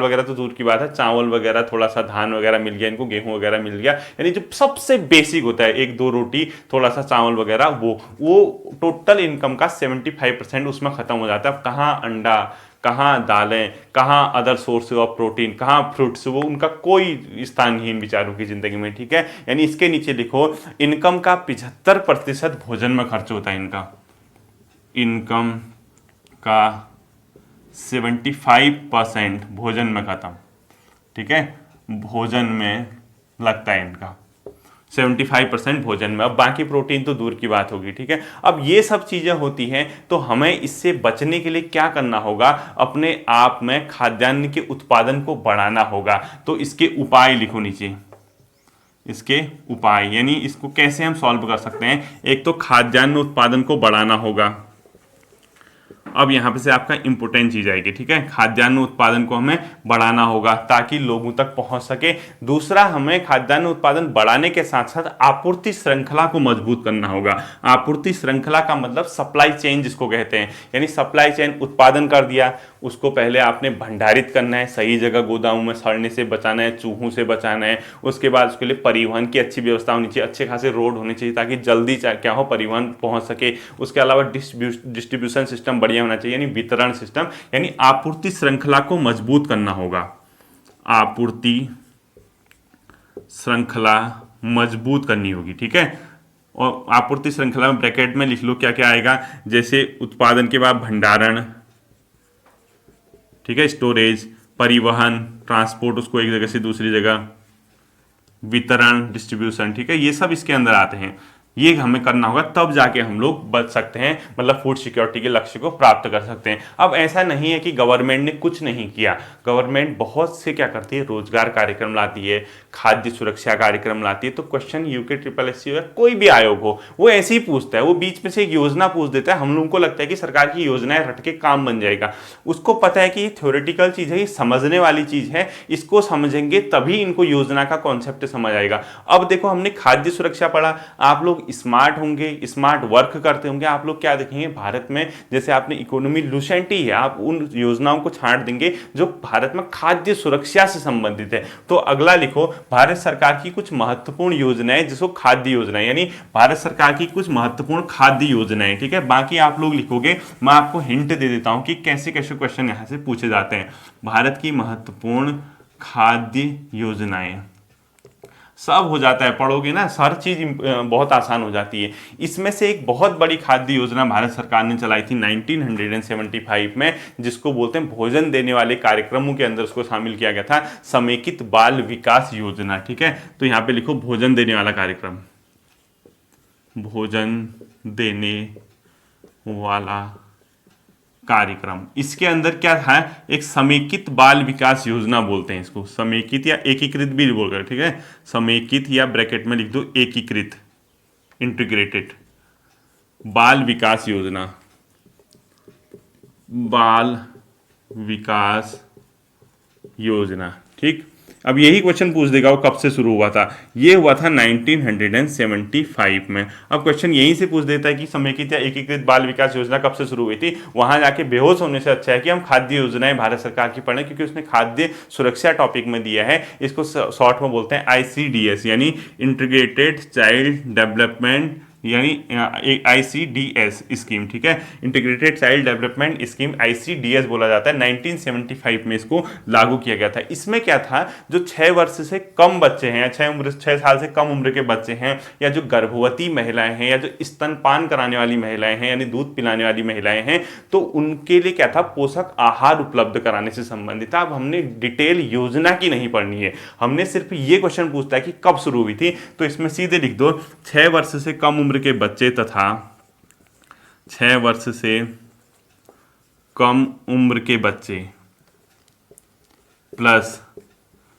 वगैरह तो दूर की बात है, चावल वगैरह, थोड़ा सा धान वगैरह मिल गया इनको, गेहूं वगैरह मिल गया, यानी जो सबसे बेसिक होता है, एक दो रोटी, थोड़ा सा चावल वगैरह, वो टोटल इनकम का 75% उसमें खत्म हो जाता है। कहाँ अंडा, कहाँ दालें, कहाँ अदर सोर्स ऑफ प्रोटीन, कहाँ फ्रूट्स, वो उनका कोई स्थान नहीं इन विचारों की जिंदगी में। ठीक है, यानी इसके नीचे लिखो, इनकम का 75% भोजन में खर्च होता है इनका, इनकम का 75% भोजन में खत्म। ठीक है, भोजन में लगता है इनका 75% भोजन में, अब बाकी प्रोटीन तो दूर की बात होगी। ठीक है, अब ये सब चीजें होती हैं, तो हमें इससे बचने के लिए क्या करना होगा, अपने आप में खाद्यान्न के उत्पादन को बढ़ाना होगा। तो इसके उपाय लिखो नीचे, इसके उपाय, यानी इसको कैसे हम सॉल्व कर सकते हैं। एक तो खाद्यान्न उत्पादन को बढ़ाना होगा। अब यहाँ पे से आपका इंपोर्टेंट चीज आएगी। ठीक है, खाद्यान्न उत्पादन को हमें बढ़ाना होगा ताकि लोगों तक पहुंच सके। दूसरा, हमें खाद्यान्न उत्पादन बढ़ाने के साथ साथ आपूर्ति श्रृंखला को मजबूत करना होगा। आपूर्ति श्रृंखला का मतलब सप्लाई चेन जिसको कहते हैं, यानी सप्लाई चेन, उत्पादन कर दिया, उसको पहले आपने भंडारित करना है, सही जगह गोदामों में सड़ने से बचाना है, चूहों से बचाना है। उसके बाद उसके लिए परिवहन की अच्छी व्यवस्था होनी चाहिए, अच्छे खासे रोड होने चाहिए ताकि जल्दी क्या हो, परिवहन पहुंच सके। उसके अलावा डिस्ट्रीब्यूशन सिस्टम बढ़िया होना चाहिए, यानी वितरण सिस्टम, यानी आपूर्ति श्रृंखला को मजबूत करना होगा। आपूर्ति श्रृंखला मजबूत करनी होगी। ठीक है, और आपूर्ति श्रृंखला में ब्रैकेट में लिख लो क्या क्या आएगा, जैसे उत्पादन के बाद भंडारण, ठीक है, स्टोरेज, परिवहन, ट्रांसपोर्ट, उसको एक जगह से दूसरी जगह, वितरण, डिस्ट्रीब्यूशन। ठीक है, ये सब इसके अंदर आते हैं। ये हमें करना होगा, तब जाके हम लोग बच सकते हैं, मतलब फूड सिक्योरिटी के लक्ष्य को प्राप्त कर सकते हैं। अब ऐसा नहीं है कि गवर्नमेंट ने कुछ नहीं किया, गवर्नमेंट बहुत से क्या करती है, रोजगार कार्यक्रम लाती है, खाद्य सुरक्षा कार्यक्रम लाती है। तो question UK triple S C हो या कोई भी आयोग हो, वो ऐसे ही पूछता है, वो बीच में से एक योजना पूछ देता है। हम लोगों को लगता है कि सरकार की योजनाएं रट के काम बन जाएगा, उसको पता है कि ये थ्योरेटिकल चीज है, ये समझने वाली चीज है, इसको समझेंगे तभी इनको योजना का कॉन्सेप्ट समझ आएगा। अब देखो, हमने खाद्य सुरक्षा पढ़ा, आप लोग स्मार्ट होंगे, स्मार्ट वर्क करते होंगे, आप लोग क्या देखेंगे भारत में, जैसे आपने इकोनॉमी लुसेंटी है, आप उन योजनाओं को छांट देंगे जो भारत में खाद्य सुरक्षा से संबंधित है। तो अगला लिखो, भारत सरकार की कुछ महत्वपूर्ण योजनाएं, जिसको खाद्य योजनाएं, यानी भारत सरकार की कुछ महत्वपूर्ण खाद्य योजनाएं। ठीक है, बाकी आप लोग लिखोगे, मैं आपको हिंट दे देता हूं कि कैसे कैसे क्वेश्चन यहां से पूछे जाते हैं। भारत की महत्वपूर्ण खाद्य योजनाएं, सब हो जाता है, पढ़ोगे ना, हर चीज बहुत आसान हो जाती है। इसमें से एक बहुत बड़ी खाद्य योजना भारत सरकार ने चलाई थी 1975 में, जिसको बोलते हैं भोजन देने वाले कार्यक्रमों के अंदर उसको शामिल किया गया था, समेकित बाल विकास योजना। ठीक है, तो यहां पे लिखो भोजन देने वाला कार्यक्रम, भोजन देने वाला कार्यक्रम। इसके अंदर क्या है, एक समेकित बाल विकास योजना बोलते हैं इसको, समेकित या एकीकृत भी बोलकर, ठीक है, समेकित या ब्रैकेट में लिख दो एकीकृत, इंटीग्रेटेड बाल विकास योजना, बाल विकास योजना। ठीक, अब यही क्वेश्चन पूछ देगा वो कब से शुरू हुआ था, ये हुआ था 1975 में। अब क्वेश्चन यहीं से पूछ देता है कि समेकित या एकीकृत बाल विकास योजना कब से शुरू हुई थी, वहां जाके बेहोश होने से अच्छा है कि हम खाद्य योजनाएं भारत सरकार की पढ़ें, क्योंकि उसने खाद्य सुरक्षा टॉपिक में दिया है। इसको शॉर्ट में बोलते हैं ICDS, यानी इंटीग्रेटेड चाइल्ड डेवलपमेंट, यानी ICDS स्कीम। ठीक है, integrated child development scheme, ICDS बोला जाता है। 1975 में इसको लागू किया गया था। इसमें क्या था, जो 6 वर्ष से कम बच्चे हैं, 6 साल से कम उम्र के बच्चे हैं, या जो गर्भवती महिलाएं हैं, या जो स्तनपान कराने वाली महिलाएं हैं, यानी दूध पिलाने वाली महिलाएं हैं, तो उनके लिए क्या था, पोषक आहार उपलब्ध कराने से संबंधित था। अब हमने डिटेल योजना की नहीं पढ़नी है, हमने सिर्फ ये क्वेश्चन पूछता है कि कब शुरू हुई थी। तो इसमें सीधे लिख दो 6 वर्ष से कम उम्र के बच्चे तथा 6 वर्ष से कम उम्र के बच्चे प्लस,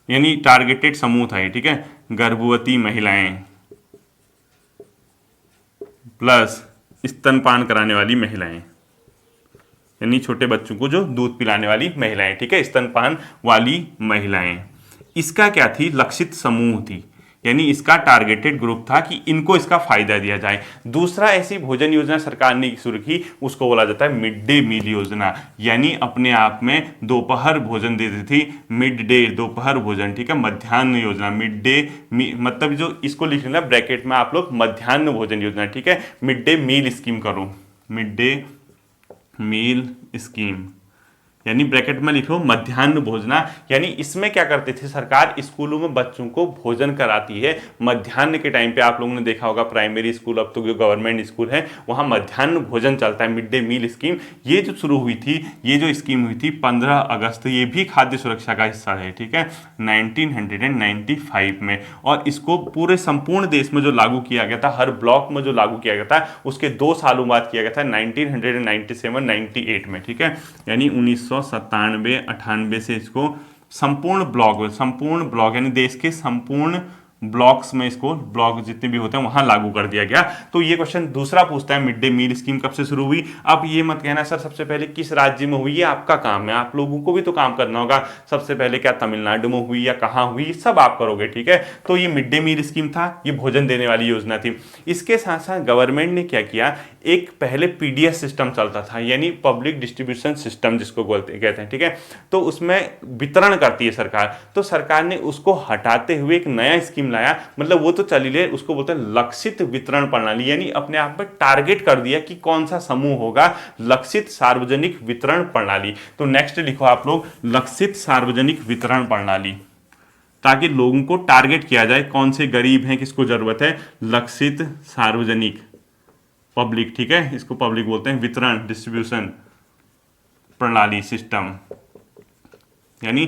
यानी टारगेटेड समूह था ये, ठीक है, गर्भवती महिलाएं प्लस स्तनपान कराने वाली महिलाएं, यानी छोटे बच्चों को जो दूध पिलाने वाली महिलाएं, ठीक है, स्तनपान वाली महिलाएं। इसका क्या थी, लक्षित समूह थी, यानी इसका टारगेटेड ग्रुप था कि इनको इसका फायदा दिया जाए। दूसरा, ऐसी भोजन योजना सरकार ने शुरू की, उसको बोला जाता है मिड डे मील योजना, यानी अपने आप में दोपहर भोजन देती थी, मिड डे दोपहर भोजन, ठीक है, मध्याह्न योजना, मिड डे मतलब जो इसको लिख लेना ब्रैकेट में आप लोग, मध्याह्न भोजन योजना, ठीक है, मिड डे मील स्कीम करो, मिड डे मील स्कीम, यानी ब्रैकेट में लिखो मध्याह्न भोजना। यानी इसमें क्या करते थे, सरकार स्कूलों में बच्चों को भोजन कराती है मध्याह्न के टाइम पे। आप लोगों ने देखा होगा प्राइमरी स्कूल, अब तो जो गवर्नमेंट स्कूल है वहाँ मध्याह्न भोजन चलता है, मिड डे मील स्कीम। ये जो शुरू हुई थी, ये जो स्कीम हुई थी 15 अगस्त, ये भी खाद्य सुरक्षा का हिस्सा है, ठीक है, 1995 में। और इसको पूरे संपूर्ण देश में जो लागू किया गया था, हर ब्लॉक में जो लागू किया गया था, उसके 2 सालों बाद किया गया था 1997-98 में, ठीक है, यानी 1997-98 से इसको संपूर्ण ब्लॉक यानी देश के संपूर्ण ब्लॉक्स में, इसको ब्लॉक जितने भी होते हैं वहां लागू कर दिया गया। तो ये क्वेश्चन दूसरा पूछता है, मिड डे मील स्कीम कब से शुरू हुई। अब ये मत कहना सर सबसे पहले किस राज्य में हुई, ये आपका काम है, आप लोगों को भी तो काम करना होगा, सबसे पहले क्या तमिलनाडु में हुई या कहाँ हुई, सब आप करोगे, ठीक है। तो ये मिड डे मील स्कीम था, ये भोजन देने वाली योजना थी। इसके साथ साथ गवर्नमेंट ने क्या किया, एक पहले PDS सिस्टम चलता था, यानी पब्लिक डिस्ट्रीब्यूशन सिस्टम जिसको कहते हैं, ठीक है, तो उसमें वितरण करती है सरकार। तो सरकार ने उसको हटाते हुए एक नया स्कीम लाया, मतलब वो तो चली ले, उसको बोलते हैं लक्षित वितरण प्रणाली, यानी अपने आप में टारगेट कर दिया कि कौन सा समूह होगा, लक्षित सार्वजनिक वितरण प्रणाली। तो नेक्स्ट लिखो आप लोग, लक्षित सार्वजनिक वितरण प्रणाली, ताकि लोगों को टारगेट किया जाए, कौन से गरीब हैं, किसको जरूरत है, लक्षित सार्वजनिक, पब्लिक, ठीक है, इसको पब्लिक बोलते हैं, वितरण डिस्ट्रीब्यूशन प्रणाली सिस्टम, यानी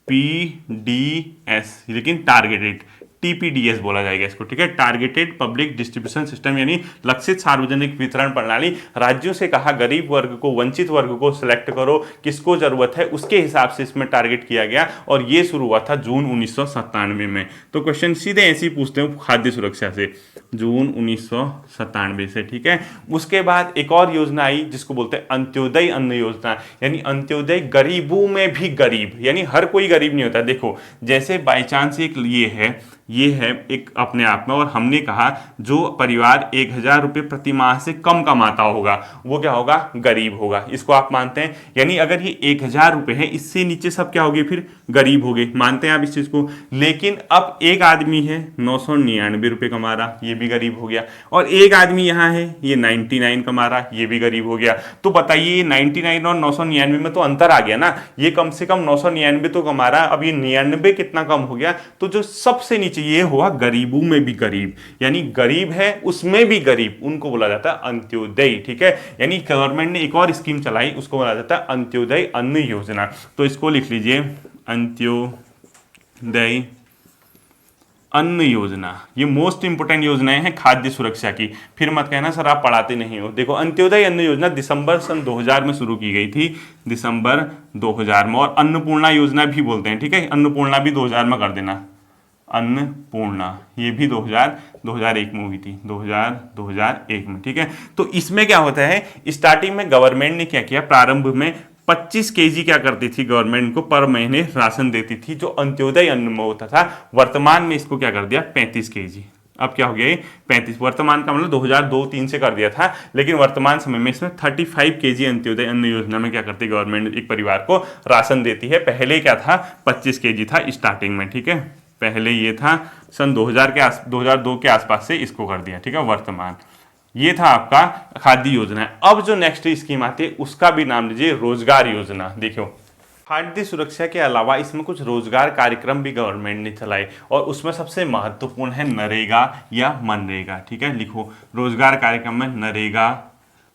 PDS, लेकिन टारगेटेड, TPDS बोला जाएगा इसको, ठीक है, टारगेटेड पब्लिक डिस्ट्रीब्यूशन सिस्टम, यानी लक्षित सार्वजनिक वितरण प्रणाली। राज्यों से कहा गरीब वर्ग को, वंचित वर्ग को सिलेक्ट करो, किसको जरूरत है उसके हिसाब से इसमें टारगेट किया गया, और ये शुरू हुआ था जून 1997 में। तो क्वेश्चन सीधे ऐसे ही पूछते हैं खाद्य सुरक्षा से, जून 1997 से, ठीक है। उसके बाद एक और योजना आई जिसको बोलते हैं अंत्योदय अन्न योजना, यानी अंत्योदय गरीबों में भी गरीब, यानी हर कोई गरीब नहीं होता। देखो जैसे बाई चांस एक ये है एक अपने आप में, और हमने कहा जो परिवार 1,000 रुपये प्रति माह से कम कमाता होगा वो क्या होगा, गरीब होगा, इसको आप मानते हैं। यानी अगर ये 1,000 रुपये है, इससे नीचे सब क्या हो गए, फिर गरीब हो गए, मानते हैं आप इस चीज़ को। लेकिन अब एक आदमी है 999 रुपये कमा रहा, ये भी गरीब हो गया, और एक आदमी यहाँ है ये 99 कमा रहा, ये भी गरीब हो गया। तो बताइए 99 और 999 में तो अंतर आ गया ना, ये कम से कम 999 तो कमा रहा, अब ये 99 कितना कम हो गया, तो जो सबसे नीचे ये हुआ गरीबों में भी गरीब, यानी गरीब है उसमें भी गरीब, उनको बोला जाता है अंत्योदय, ठीक है। यानी गवर्नमेंट ने एक और स्कीम चलाई, उसको बोला जाता है अंत्योदय अन्न योजना। तो इसको लिख लीजिए अंत्योदय अन्न योजना। ये मोस्ट इंपोर्टेंट योजनाएं हैं खाद्य सुरक्षा की, फिर मत कहना सर आप पढ़ाते नहीं हो। देखो अंत्योदय अन्न योजना दिसंबर सन 2000 में शुरू की गई थी, दिसंबर 2000 में, और अन्नपूर्णा योजना भी बोलते हैं, ठीक है, अन्नपूर्णा भी 2000 में कर देना, अन्नपूर्णा ये भी 2001 में हुई थी, 2001 में, ठीक है। तो इसमें क्या होता है, स्टार्टिंग में गवर्नमेंट ने क्या किया, प्रारंभ में 25 केजी क्या करती थी गवर्नमेंट को पर महीने राशन देती थी, जो अंत्योदय अन्न में होता था। वर्तमान में इसको क्या कर दिया, 35 केजी, अब क्या हो गया 35, वर्तमान का मतलब 2002-03 से कर दिया था, लेकिन वर्तमान समय में इसमें 35 केजी अंत्योदय अन्न योजना में क्या करती है गवर्नमेंट, एक परिवार को राशन देती है। पहले क्या था, 25 केजी था स्टार्टिंग में, ठीक है, पहले ये था सन 2002 के आसपास से इसको कर दिया, ठीक है। वर्तमान ये था आपका खाद्य योजना। अब जो नेक्स्ट स्कीम आती है उसका भी नाम लीजिए रोजगार योजना। देखो खाद्य सुरक्षा के अलावा इसमें कुछ रोजगार कार्यक्रम भी गवर्नमेंट ने चलाए, और उसमें सबसे महत्वपूर्ण है नरेगा या मनरेगा, ठीक है। लिखो रोजगार कार्यक्रम में नरेगा,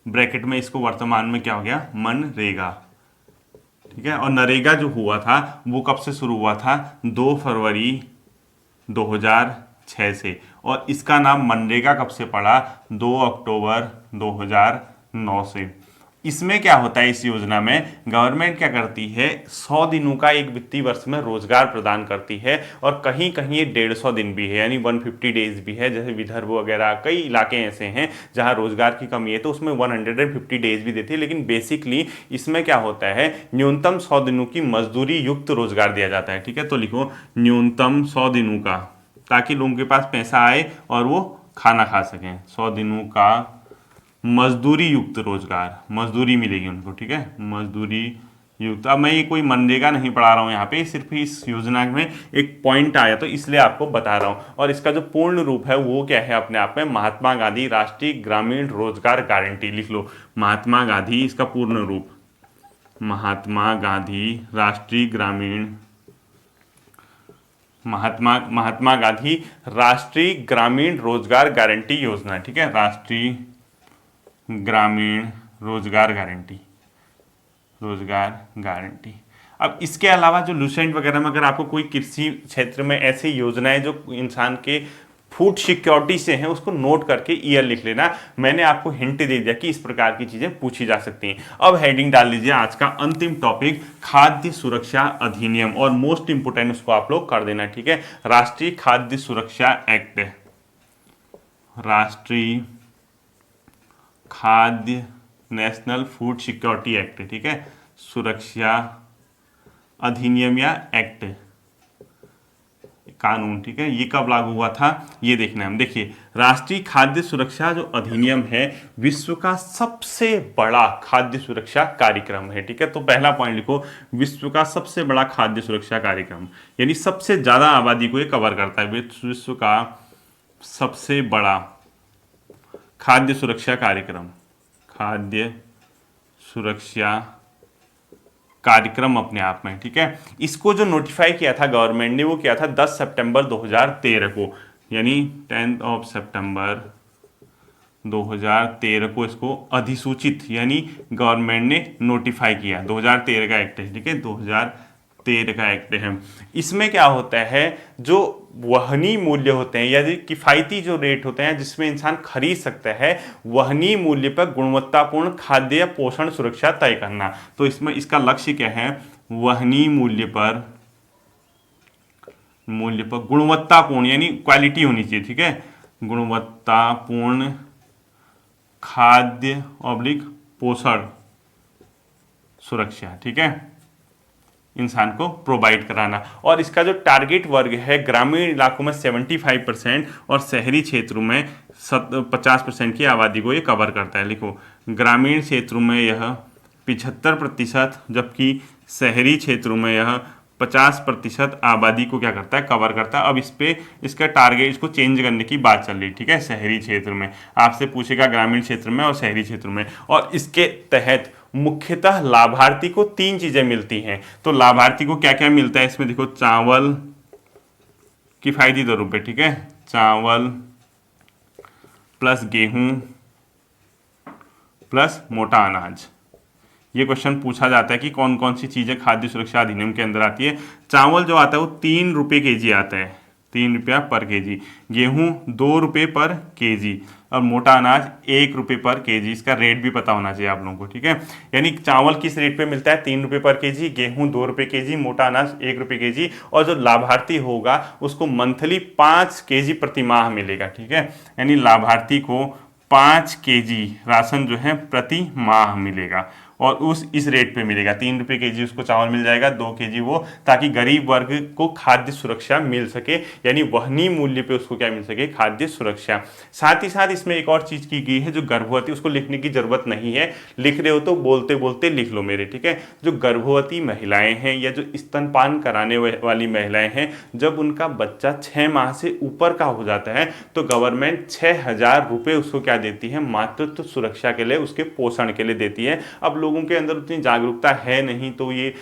ब्रैकेट में इसको वर्तमान में क्या हो गया, मनरेगा, ठीक है। और नरेगा जो हुआ था वो कब से शुरू हुआ था, 2 फरवरी 2006 से, और इसका नाम मनरेगा कब से पड़ा, 2 अक्टूबर 2009 से। इसमें क्या होता है, इस योजना में गवर्नमेंट क्या करती है, 100 दिनों का एक वित्तीय वर्ष में रोजगार प्रदान करती है, और कहीं कहीं ये 150 दिन भी है, यानी 150 डेज भी है। जैसे विदर्भ वगैरह कई इलाके ऐसे हैं जहां रोजगार की कमी है, तो उसमें 150 डेज भी देती है। लेकिन बेसिकली इसमें क्या होता है, न्यूनतम 100 दिनों की मजदूरी युक्त रोजगार दिया जाता है, ठीक है। तो लिखो न्यूनतम 100 दिनों का, ताकि लोगों के पास पैसा आए और वो खाना खा सकें। 100 दिनों का मजदूरी युक्त रोजगार, मजदूरी मिलेगी उनको, ठीक है, मजदूरी युक्त। अब मैं ये कोई मनरेगा नहीं पढ़ा रहा हूँ यहाँ पे, सिर्फ इस योजना में एक पॉइंट आया तो इसलिए आपको बता रहा हूँ। और इसका जो पूर्ण रूप है वो क्या है अपने आप में, महात्मा गांधी राष्ट्रीय ग्रामीण रोजगार गारंटी। लिख लो महात्मा गांधी, इसका पूर्ण रूप महात्मा गांधी राष्ट्रीय ग्रामीण, महात्मा गांधी राष्ट्रीय ग्रामीण रोजगार गारंटी योजना, ठीक है, राष्ट्रीय ग्रामीण रोजगार गारंटी, रोजगार गारंटी। अब इसके अलावा जो लुसेंट वगैरह में अगर आपको कोई कृषि क्षेत्र में ऐसी योजनाएं जो इंसान के फूड सिक्योरिटी से हैं, उसको नोट करके ईयर लिख लेना। मैंने आपको हिंट दे दिया कि इस प्रकार की चीजें पूछी जा सकती हैं। अब हेडिंग डाल लीजिए आज का अंतिम टॉपिक, खाद्य सुरक्षा अधिनियम, और मोस्ट इंपोर्टेंट उसको आप लोग कर देना, ठीक है। राष्ट्रीय खाद्य सुरक्षा एक्ट, राष्ट्रीय खाद्य नेशनल फूड सिक्योरिटी एक्ट, ठीक है, सुरक्षा अधिनियम या एक्ट, कानून, ठीक है। ये कब लागू हुआ था ये देखना है हम। देखिए राष्ट्रीय खाद्य सुरक्षा जो अधिनियम है विश्व का सबसे बड़ा खाद्य सुरक्षा कार्यक्रम है, ठीक है। तो पहला पॉइंट लिखो, विश्व का सबसे बड़ा खाद्य सुरक्षा कार्यक्रम, यानी सबसे ज्यादा आबादी को ये कवर करता है। विश्व का सबसे बड़ा खाद्य सुरक्षा कार्यक्रम, खाद्य सुरक्षा कार्यक्रम अपने आप में, ठीक है। इसको जो नोटिफाई किया था गवर्नमेंट ने वो किया था 10 सितंबर 2013 को, यानी 10 सितंबर 2013 को इसको अधिसूचित, यानी गवर्नमेंट ने नोटिफाई किया। 2013 का एक्ट है, ठीक है, 2013 13 का एक्ट है। इसमें क्या होता है, जो वहनी मूल्य होते हैं या जो किफ़ायती जो रेट होते हैं जिसमें इंसान खरीद सकता है, वहनी मूल्य पर गुणवत्तापूर्ण खाद्य या पोषण सुरक्षा तय करना। तो इसमें इसका लक्ष्य क्या है, वहनी मूल्य पर गुणवत्तापूर्ण यानी क्वालिटी होनी चाहिए, ठीक है, गुणवत्तापूर्ण खाद्य ऑब्लिक पोषण सुरक्षा, ठीक है, इंसान को प्रोवाइड कराना। और इसका जो टारगेट वर्ग है, ग्रामीण इलाकों में 75% और शहरी क्षेत्रों में 50% की आबादी को ये कवर करता है। लिखो, ग्रामीण क्षेत्रों में यह 75%, जबकि शहरी क्षेत्रों में यह 50% आबादी को क्या करता है, कवर करता है। अब इस पे इसका टारगेट, इसको चेंज करने की बात चल रही है, ठीक है, शहरी क्षेत्र में। आपसे पूछेगा ग्रामीण क्षेत्र में और शहरी क्षेत्र में। और इसके तहत मुख्यतः लाभार्थी को 3 चीजें मिलती हैं। तो लाभार्थी को क्या क्या मिलता है इसमें, देखो, चावल किफायती दरों पे, ठीक है, चावल प्लस गेहूं प्लस मोटा अनाज। ये क्वेश्चन पूछा जाता है कि कौन कौन सी चीजें खाद्य सुरक्षा अधिनियम के अंदर आती है। चावल जो आता है वो 3 रुपये केजी आता है, 3 रुपया पर केजी। गेहूं 2 रुपये पर केजी और मोटा अनाज 1 रुपये पर केजी। इसका रेट भी पता होना चाहिए आप लोगों को, ठीक है। यानी चावल किस रेट पे मिलता है, 3 रुपये पर केजी, गेहूं 2 रुपये केजी, मोटा अनाज 1 रुपये केजी। और जो लाभार्थी होगा उसको मंथली 5 केजी प्रति माह मिलेगा, ठीक है। यानी लाभार्थी को 5 केजी राशन जो है प्रति माह मिलेगा और इस रेट पे मिलेगा। 3 रुपये केजी उसको चावल मिल जाएगा, 2 केजी वो, ताकि गरीब वर्ग को खाद्य सुरक्षा मिल सके, यानी वहनी मूल्य पे उसको क्या मिल सके, खाद्य सुरक्षा। साथ ही साथ इसमें एक और चीज की गई है, जो गर्भवती, उसको लिखने की जरूरत नहीं है, लिख रहे हो तो बोलते बोलते लिख लो मेरे, ठीक है। जो गर्भवती महिलाएं हैं या जो स्तनपान कराने वाली महिलाएं हैं, जब उनका बच्चा 6 माह से ऊपर का हो जाता है तो गवर्नमेंट 6,000 रुपये उसको क्या देती है, मातृत्व सुरक्षा के लिए, उसके पोषण के लिए देती है। अब लोगों के अंदर उतनी जागरूकता है नहीं तो ये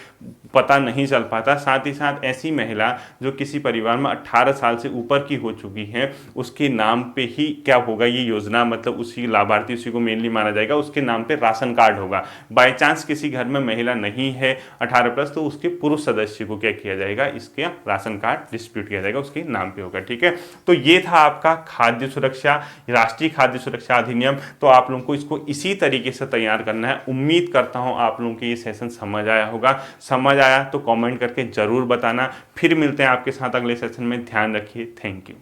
पता नहीं चल पाता। साथ ही साथ ऐसी महिला जो किसी परिवार में 18 साल से ऊपर की हो चुकी है, उसके नाम पे ही क्या होगा ये योजना, मतलब उसी लाभार्थी, उसी को मेनली माना जाएगा, उसके नाम पे राशन कार्ड होगा। बाय चांस किसी घर में महिला नहीं है 18+ तो उसके पुरुष सदस्य को क्या किया जाएगा, इसके राशन कार्ड डिस्ट्रीब्यूट किया जाएगा, उसके नाम पे होगा, ठीक है। तो ये था आपका खाद्य सुरक्षा, राष्ट्रीय खाद्य सुरक्षा अधिनियम। तो आप लोगों को इसको इसी तरीके से तैयार करना है। उम्मीद करता हूं आप लोगों को ये सेशन समझ आया होगा। समझ आया तो कमेंट करके जरूर बताना। फिर मिलते हैं आपके साथ अगले सेशन में। ध्यान रखिए। Thank you.